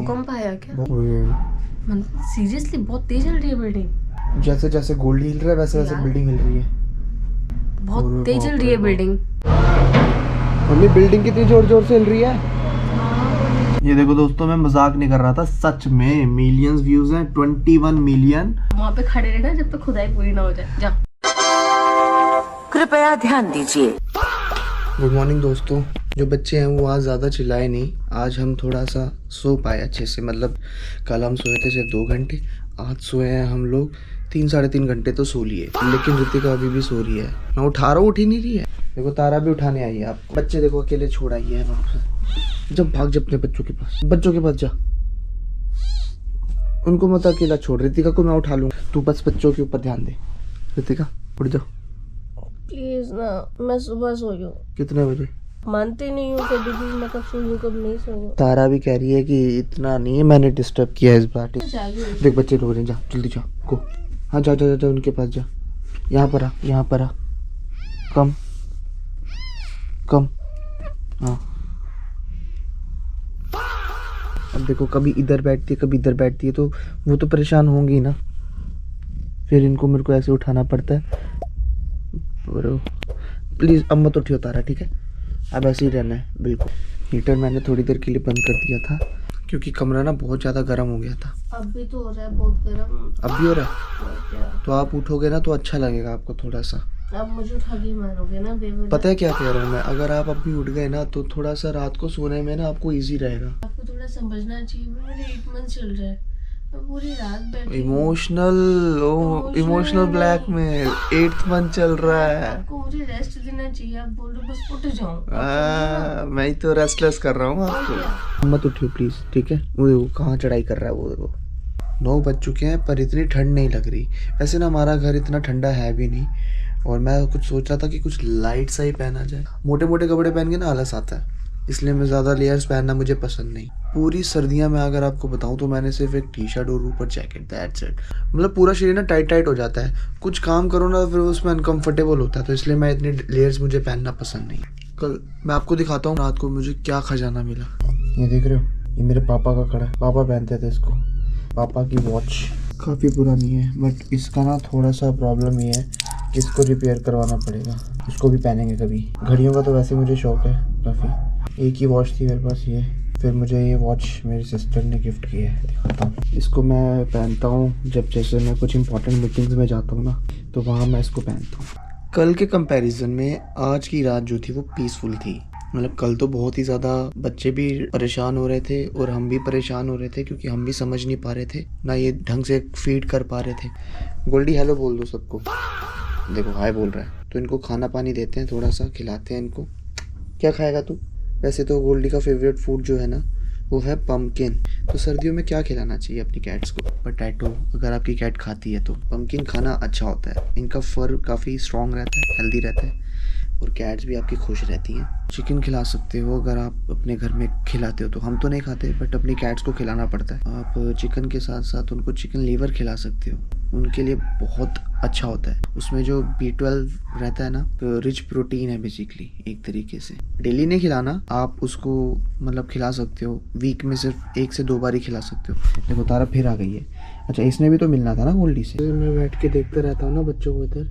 भूकंप आया क्या? मतलब सीरियसली बहुत तेज हिल रही है बिल्डिंग। जैसे जैसे गोल्ड हिल रहा है वैसे वैसे बिल्डिंग हिल रही है। बहुत तेज हिल रही है बिल्डिंग। मम्मी बिल्डिंग कितनी जोर जोर से हिल रही है। ये देखो दोस्तों, मैं मजाक नहीं कर रहा था, सच में मिलियंस व्यूज हैं, 21 मिलियन। वहाँ पे खड़े रहना जब तक खुदाई पूरी ना हो जाए। जा। कृपया ध्यान दीजिए। गुड मॉर्निंग दोस्तों। जो बच्चे हैं वो आज ज़्यादा चिल्लाए नहीं, आज हम थोड़ा सा सो पाए अच्छे से। मतलब कल हम सोए थे सिर्फ 2 घंटे, आज सोए हैं हम लोग 3-3.5 घंटे तो सो लिए। लेकिन ऋतिका अभी भी सो रही है, मैं उठा रहा हूँ उठ ही नहीं रही है। देखो तारा भी उठाने आई है आपको। बच्चे देखो अकेले छोड़ आई है वहाँ से। जब भाग जा अपने बच्चों के पास जा, उनको मत अकेला छोड़। ऋतिका को मैं उठा लूँगा, तू बस बच्चों के ऊपर ध्यान दे। ऋतिका उठ जाओ प्लीज ना, मैं सुबह सोई हूँ। कितने बजे? मानते नहीं हूँ कभी भी, मैं कब सोई हूँ कब नहीं सोई हूँ। तारा भी कह रही है कि इतना नहीं है, मैंने डिस्टर्ब किया इस बार। देख बच्चे रो रहे हैं, जा जल्दी जा को। हाँ जा जा जा, जा उनके पास जा। यहाँ पर आ। कम हाँ। अब देखो कभी इधर बैठती है कभी इधर बैठती है, तो वो तो परेशान होंगी ना, फिर इनको मेरे को ऐसे उठाना पड़ता है। और प्लीज़ अब मत उठियो तारा, ठीक है? अब ऐसे ही रहना है बिल्कुल। हीटर मैंने थोड़ी देर के लिए बंद कर दिया था क्योंकि कमरा ना बहुत ज़्यादा गर्म हो गया था। अब भी तो हो रहा है बहुत गर्म। अब भी हो रहा है? तो आप उठोगे ना तो अच्छा लगेगा आपको थोड़ा सा। अब मुझे उठा के मारोगे ना बेवजह। पता है क्या कह रहा हूँ मैं, अगर आप अभी उठ गए ना तो थोड़ा सा रात को सोने में ना आपको इजी रहेगा। आपको थोड़ा समझना चाहिए, मेरे 8 मंथ चल रहा है, मैं पूरी रात बैठी। Emotional blackmail. 8th मंथ चल रहा है। आपको मुझे रेस्ट देना चाहिए, आप बोल रहे बस उठ जाऊं। मैं ही तो रेस्टलेस कर रहा हूँ आपको। मत उठियो प्लीज, ठीक है? वो देखो कहाँ चढ़ाई कर रहा है वो देखो। 9 बज चुके हैं पर इतनी ठंड नहीं लग रही। वैसे ना हमारा घर इतना ठंडा है भी नहीं, और मैं कुछ सोच रहा था कि कुछ लाइट सा ही पहना जाए। मोटे मोटे कपड़े पहन के ना आलस आता है, इसलिए मैं ज़्यादा लेयर्स पहनना मुझे पसंद नहीं। पूरी सर्दियां में अगर आपको बताऊं तो मैंने सिर्फ एक टी शर्ट और ऊपर जैकेट, दैट्स इट। मतलब पूरा शरीर ना टाइट हो जाता है, कुछ काम करो ना फिर उसमें अनकंफर्टेबल होता है, तो इसलिए मैं इतने लेयर्स मुझे पहनना पसंद नहीं। कल मैं आपको दिखाता हूँ रात को मुझे क्या खजाना मिला। ये देख रहे हो, ये मेरे पापा का कड़ा, पापा पहनते थे इसको। पापा की वॉच काफ़ी पुरानी है, बट इसका ना थोड़ा सा प्रॉब्लम ये है कि इसको रिपेयर करवाना पड़ेगा। इसको भी पहनेंगे कभी। घड़ियों का तो वैसे मुझे शौक है काफ़ी। एक ही वॉच थी मेरे पास ये, फिर मुझे ये वॉच मेरी सिस्टर ने गिफ्ट की है, दिखाता हूँ। इसको मैं पहनता हूँ जब जैसे मैं कुछ इंपॉर्टेंट मीटिंग्स में जाता हूँ ना, तो वहाँ मैं इसको पहनता हूँ। कल के कंपैरिजन में आज की रात जो थी वो पीसफुल थी। मतलब कल तो बहुत ही ज़्यादा बच्चे भी परेशान हो रहे थे और हम भी परेशान हो रहे थे, क्योंकि हम भी समझ नहीं पा रहे थे ना, ये ढंग से फीड कर पा रहे थे। गोल्डी हेलो बोल दो सबको। देखो हाय बोल रहा है। तो इनको खाना पानी देते हैं, थोड़ा सा खिलाते हैं इनको। क्या खाएगा तू? वैसे तो गोल्डी का फेवरेट फूड जो है ना वो है पम्पकिन। तो सर्दियों में क्या खिलाना चाहिए अपनी कैट्स को? पोटैटो। अगर आपकी कैट खाती है तो पम्पकिन खाना अच्छा होता है, इनका फर काफ़ी स्ट्रॉन्ग रहता है, हेल्दी रहता है, और कैट्स भी आपकी खुश रहती हैं। चिकन खिला सकते हो अगर आप अपने घर में खिलाते हो तो। हम तो नहीं खाते बट अपनी कैट्स को खिलाना पड़ता है। आप चिकन के साथ साथ उनको चिकन लीवर खिला सकते हो, उनके लिए बहुत अच्छा होता है। उसमें जो B12 रहता है ना, तो रिच प्रोटीन है बेसिकली एक तरीके से। डेली नहीं खिलाना, आप उसको मतलब खिला सकते हो, वीक में सिर्फ 1 से 2 बार ही खिला सकते हो। देखो तारा फिर आ गई है। अच्छा इसने भी तो मिलना था ना गोल्डी से। मैं बैठ के देखते रहता हूँ ना बच्चों को इधर,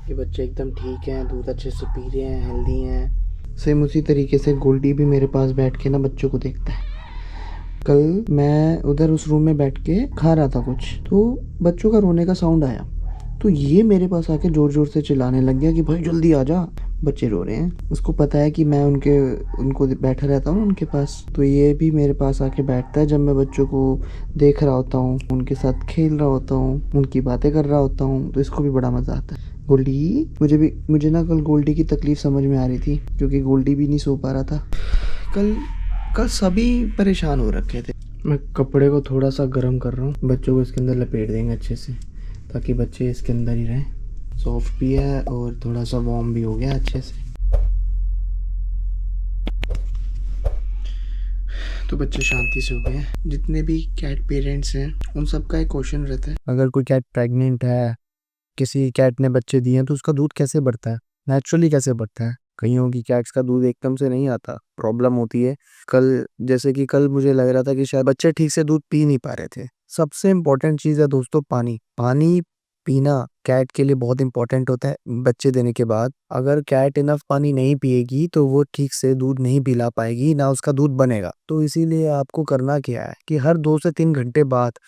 कि बच्चे एकदम ठीक हैं, दूध अच्छे से पी रहे हैं, हेल्दी हैं। सेम उसी तरीके से गोल्डी भी मेरे पास बैठ के ना बच्चों को देखता है। कल मैं उधर उस रूम में बैठ के खा रहा था कुछ, तो बच्चों का रोने का साउंड आया, तो ये मेरे पास आके ज़ोर ज़ोर से चिल्लाने लग गया कि भाई जल्दी आ जा, बच्चे रो रहे हैं। उसको पता है कि मैं उनको बैठा रहता हूँ उनके पास, तो ये भी मेरे पास आके बैठता है जब मैं बच्चों को देख रहा होता हूँ, उनके साथ खेल रहा होता हूँ, उनकी बातें कर रहा होता हूँ, तो इसको भी बड़ा मज़ा आता है। गोल्डी मुझे ना कल गोल्डी की तकलीफ़ समझ में आ रही थी, क्योंकि गोल्डी भी नहीं सो पा रहा था। कल सभी परेशान हो रखे थे। मैं कपड़े को थोड़ा सा गर्म कर रहा हूँ, बच्चों को इसके अंदर लपेट देंगे अच्छे से, ताकि बच्चे इसके अंदर ही रहें। सॉफ्ट भी है और थोड़ा सा वार्म भी हो गया अच्छे से। तो बच्चे शांति से हो गए हैं। जितने भी कैट पेरेंट्स हैं उन सबका एक क्वेश्चन रहता है, अगर कोई कैट प्रेग्नेंट है, किसी कैट ने बच्चे दिए हैं, तो उसका दूध कैसे बढ़ता है, नेचुरली कैसे बढ़ता है? कईयों की कैट्स का दूध एकदम से नहीं आता, प्रॉब्लम होती है। जैसे कि कल मुझे लग रहा था कि शायद बच्चे ठीक से दूध पी नहीं पा रहे थे। सबसे इम्पोर्टेंट चीज़ है दोस्तों पानी। पानी पीना कैट के लिए बहुत इंपॉर्टेंट होता है। बच्चे देने के बाद अगर कैट इनफ पानी नहीं पिएगी तो वो ठीक से दूध नहीं पिला पाएगी, ना उसका दूध बनेगा। तो इसीलिए आपको करना क्या है कि हर 2 से 3 घंटे बाद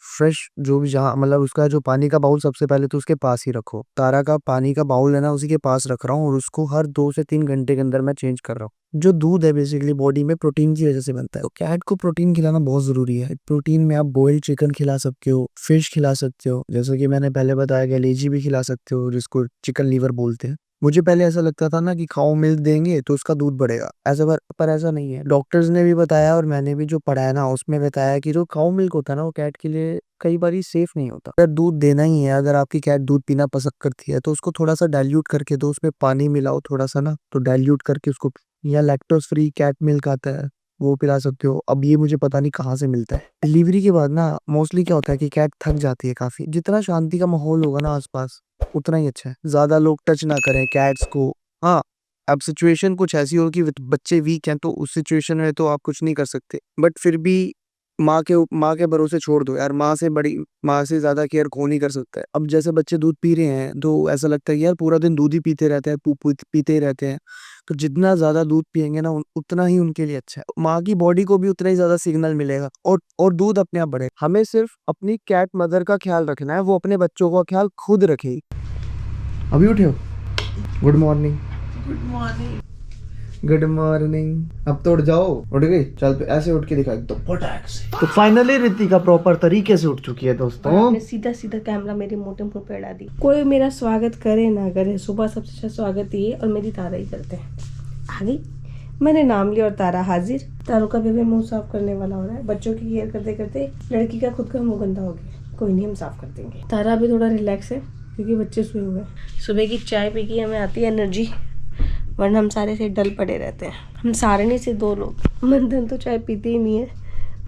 फ्रेश जो भी जहाँ मतलब उसका जो पानी का बाउल सबसे पहले तो उसके पास ही रखो। तारा का पानी का बाउल है ना, उसी के पास रख रहा हूँ और उसको हर 2 से 3 घंटे के अंदर मैं चेंज कर रहा हूँ। जो दूध है बेसिकली बॉडी में प्रोटीन की वजह से बनता है। तो कैट को प्रोटीन खिलाना बहुत जरूरी है। प्रोटीन में आप बॉइल्ड चिकन खिला सकते हो, फिश खिला सकते हो, जैसे कि मैंने पहले बताया गलेजी भी खिला सकते हो जिसको चिकन लीवर बोलते हैं। मुझे पहले ऐसा लगता था ना कि खाओ मिल्क देंगे तो उसका दूध बढ़ेगा, पर ऐसा नहीं है। डॉक्टर्स ने भी बताया और मैंने भी जो पढ़ा है ना उसमें बताया कि जो काऊ मिल्क होता है ना वो कैट के लिए कई बार सेफ नहीं होता। अगर दूध देना ही है, अगर आपकी कैट दूध पीना पसंद करती है तो उसको थोड़ा सा डाइल्यूट करके दो, उसमें पानी मिलाओ थोड़ा सा ना, तो डाइल्यूट करके उसको, या लैक्टोज फ्री कैट मिल्क आता है वो पिला सकते हो। अब ये मुझे पता नहीं कहाँ से मिलता है। डिलीवरी के बाद ना मोस्टली क्या होता है कि कैट थक जाती है काफी। जितना शांति का माहौल होगा ना आसपास उतना ही अच्छा है। ज्यादा लोग टच ना करें कैट्स को। हाँ, अब सिचुएशन कुछ ऐसी हो कि बच्चे वीक हैं तो उस सिचुएशन में तो आप कुछ नहीं कर सकते, बट फिर भी माँ के भरोसे छोड़ दो यार। माँ से ज्यादा केयर कौन नहीं कर सकता है। अब जैसे बच्चे दूध पी रहे हैं तो ऐसा लगता है कि यार पूरा दिन दूध ही पीते रहते हैं, पीते ही रहते हैं। तो जितना ज्यादा दूध पियेंगे ना उतना ही उनके लिए अच्छा है। माँ की बॉडी को भी उतना ही ज्यादा सिग्नल मिलेगा और दूध अपने आप बढ़ेगा। हमें सिर्फ अपनी कैट मदर का ख्याल रखना है, वो अपने बच्चों का ख्याल खुद रखेगी। अभी उठे हो? Good morning. Good morning. Good morning. अब तो उठ जाओ। उठ गई? चल ऐसे उठ के दिखा एकदम फटाक से। तो फाइनली रितिका प्रॉपर तरीके से उठ चुकी है दोस्तों। आपने सीधा सीधा कैमरा मेरे मोटे मुंह पे अड़ा दी। कोई मेरा स्वागत करे ना करे, सुबह सबसे अच्छा स्वागत ये और मेरी तारा ही करते हैं। आ गई, मैंने नाम लिया और तारा हाजिर। तारों का बेबे मुंह साफ करने वाला हो रहा है। बच्चों की केयर करते करते लड़की का खुद का मुंह गंदा हो गया। कोई नहीं, हम साफ कर देंगे। तारा अभी थोड़ा रिलैक्स है क्योंकि बच्चे सोए हुए हैं। सुबह की चाय पी के हमें आती है एनर्जी, वरना हम सारे से डल पड़े रहते हैं। हम सारे नहीं से 2 लोग। मंथन तो चाय पीते ही नहीं है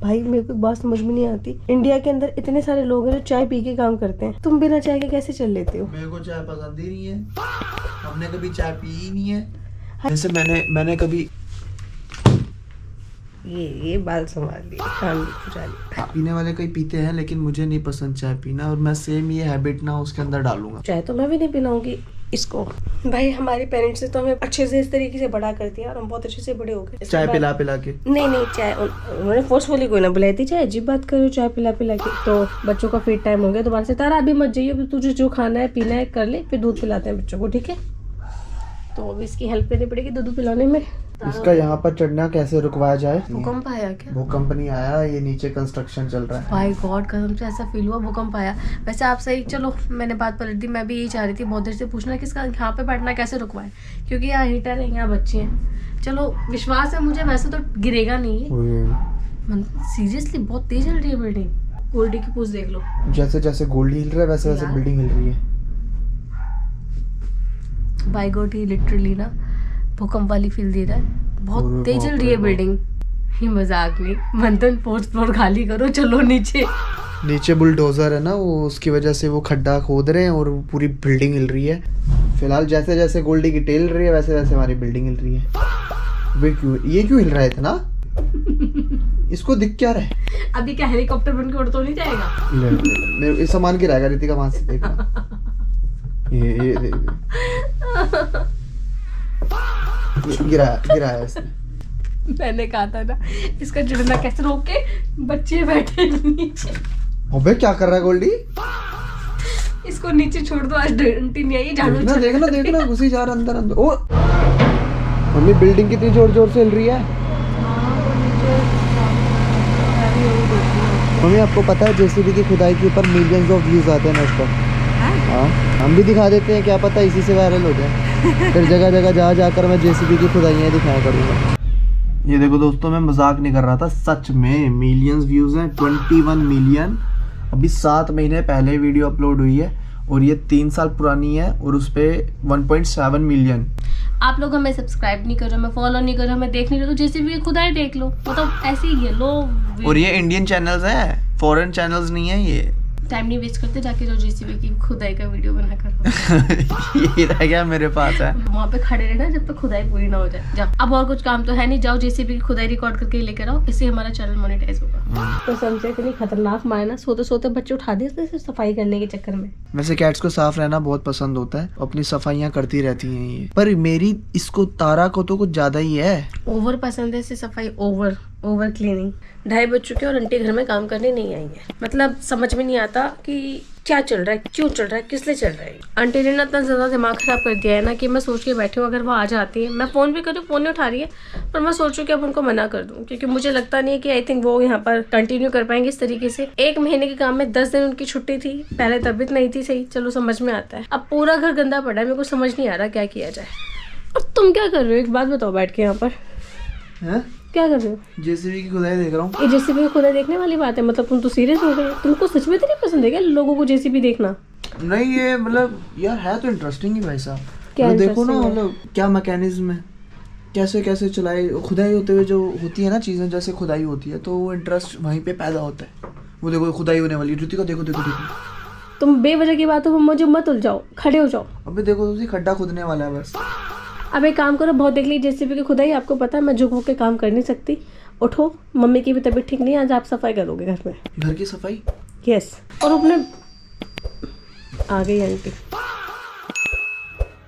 भाई। मेरे को एक बात समझ में नहीं आती, इंडिया के अंदर इतने सारे लोग हैं जो चाय पी के काम करते हैं, तुम बिना चाय के कैसे चल लेते हो? मेरे को चाय पसंद ही नहीं है, हमने कभी चाय पी ही नहीं है। जैसे मैंने कभी ये बाल संभाल लिए, कान भी खुजा लिए। पीने वाले कई पीते हैं लेकिन मुझे नहीं पसंद चाय पीना, और मैं सेम ये हैबिट ना उसके अंदर डालूंगा। चाय तो मैं भी नहीं पिलाऊंगी इसको। भाई हमारे पेरेंट्स ने तो हमें अच्छे से इस तरीके से बड़ा कर दिया और हम बहुत अच्छे से बड़े हो गए। चाय पिला के नहीं चाय उन्होंने फोर्सफुली कोई ना बुलाई थी। चाय अजीब बात करो, चाय पिला के। तो बच्चों का फीड टाइम हो गया दोबारा से। तारा अभी मत जाइए, तुझे जो खाना है पीना है कर ले, फिर दूध पिलाते हैं बच्चों को, ठीक है? तो अभी इसकी हेल्प करनी पड़ेगी दूध पिलाने में। इसका यहाँ पर चढ़ना कैसे रुकवाया जाए? भूकंप आया क्या? भूकंप नहीं आया, ये नीचे कंस्ट्रक्शन चल रहा है। भाई गॉड, कसम से ऐसा फील हुआ भूकंप आया। वैसे आप सही, चलो मैंने बात पलट दी। मैं भी यही चाह रही थी बहुत देर से पूछना कि इसका यहाँ पे बैठना कैसे रुकवाए, क्योंकि यहाँ हीटर है, यहाँ बच्चे हैं। चलो विश्वास है मुझे, वैसे तो गिरेगा नहीं है। सीरियसली बहुत तेज हिल रही है बिल्डिंग। गोल्डी की पूछ देख लो, जैसे जैसे गोल्डी हिल रहा है वैसे वैसे बिल्डिंग हिल रही है। बाय गॉड, ही लिटरली ना भूकंप वाली फील दे रहा है। बहुत तेज चल रही है बिल्डिंग। ये मजाक नहीं। मंथन 4th फ्लोर खाली करो, चलो नीचे बुलडोजर है ना, वो उसकी वजह से वो खड्डा खोद रहे हैं और पूरी बिल्डिंग हिल रही है। फिलहाल जैसे जैसे गोल्डी की टेल रही है वैसे वैसे हमारी बिल्डिंग हिल रही है। वे क्यों हिल रहा है इतना? इसको दिख क्या रहा है? अभी क्या हेलीकॉप्टर बन के उड़ तो नहीं जाएगा? मेरे सामान गिराएगा रितिका, वहां से देखना। ये गिरा है इसने। मैंने कहा था ना इसका जुड़ना कैसे रोके, बच्चे बैठे नीचे। अबे क्या कर रहा है गोल्डी? इसको नीचे छोड़ दो, आज डंटी नहीं आई। झाड़ू देखना घुसी जा रहा अंदर। ओ मम्मी, बिल्डिंग कितनी जोर जोर से हिल रही है। मम्मी आपको पता है जेसीबी की खुदाई के ऊपर मिलियंस ऑफ व्यूज आते हैं ना इस पर? हाँ, हम भी दिखा देते हैं, क्या पता इसी से वायरल हो जाए। फिर जगह जगह जाकर मैं जेसीबी की खुदाइयाँ दिखाया करूँगा। ये देखो दोस्तों, मैं मजाक नहीं कर रहा था, सच में मिलियंस व्यूज हैं, 21 मिलियन। अभी 7 महीने पहले वीडियो अपलोड हुई है और ये 3 साल पुरानी है और उस पर 1.7 मिलियन। आप लोग हमें सब्सक्राइब नहीं कर रहे, हमें फॉलो नहीं कर रहे, हमें देख नहीं रहे, तो जेसीबी खुदाई देख लो। मतलब ऐसे ही है लो। और ये इंडियन चैनल्स हैं, फॉरेन चैनल्स नहीं है ये। टाइम नहीं वेस्ट करते, जाके जो जेसीबी की खुदाई का वीडियो बना कर ये रह गया मेरे पास है। वहाँ पे खड़े रहना जब तक खुदाई पूरी ना हो जाए। जाओ, अब और कुछ काम तो है नहीं, जाओ जेसीबी की खुदाई रिकॉर्ड करके लेकर आओ, इससे हमारा चैनल मोनेटाइज होगा। तो समझे इतनी खतरनाक मार ना, सोते सोते बच्चे उठा दिए सिर्फ सफाई करने के चक्कर में। वैसे कैट्स को साफ रहना बहुत पसंद होता है, अपनी सफाइयाँ करती रहती हैं ये, पर मेरी इसको तारा को तो कुछ ज्यादा ही है। ओवर पसंद है इसे सफाई, ओवर क्लीनिंग। 2:30 बज चुके हैं और आंटी घर में काम करने नहीं आई है। मतलब समझ में नहीं आता कि क्या चल रहा है, क्यों चल रहा है, किस लिए चल रहा है। आंटी ने ना इतना ज़्यादा दिमाग खराब कर दिया है ना कि मैं सोच के बैठी हूँ अगर वो आ जाती है, मैं फ़ोन भी करूँ फ़ोन नहीं उठा रही है, पर मैं सोचूँ कि अब उनको मना कर दूँ, क्योंकि मुझे लगता नहीं है कि आई थिंक वो यहाँ पर कंटिन्यू कर पाएंगे इस तरीके से। 1 महीने के काम में 10 दिन उनकी छुट्टी थी, पहले तबीयत नहीं थी सही, चलो समझ में आता है। अब पूरा घर गंदा पड़ा है, मेरे को समझ नहीं आ रहा क्या किया जाए। और तुम क्या कर रहे हो, एक बात बताओ बैठ के यहाँ पर क्या कर रहे हो? जेसीबी की खुदाई देख रहा हूँ। ये जेसीबी की खुदाई देखने वाली बात है? मतलब तुम तो सीरियस हो गए, तुमको सच में तो नहीं पसंद है क्या लोगों को जेसीबी देखना? नहीं ये मतलब यार है तो इंटरेस्टिंग ही भाई साहब। क्या देखो ना, interesting है? मतलब क्या मैकेनिज्म है, कैसे कैसे चलाई खुदाई होते हुए जो होती है ना चीजें, जैसे खुदाई होती है तो वो इंटरेस्ट वहीं पे पैदा होता है। वो देखो खुदाई होने वाली है, ऋतिका देखो देखो देखो। तुम बेवजह की बातों पर मुझे मत उलझाओ, खड़े हो जाओ। अबे देखो तुझे खड्डा खुदने वाला है बस। अब एक काम करो, बहुत देख ली जेसीबी की खुदाई, आपको पता है मैं झुक के काम कर नहीं सकती। उठो, मम्मी की भी तबीयत ठीक नहीं है, आज आप सफाई करोगे घर में। घर की सफाई? यस। और अपने आ गई आंटी।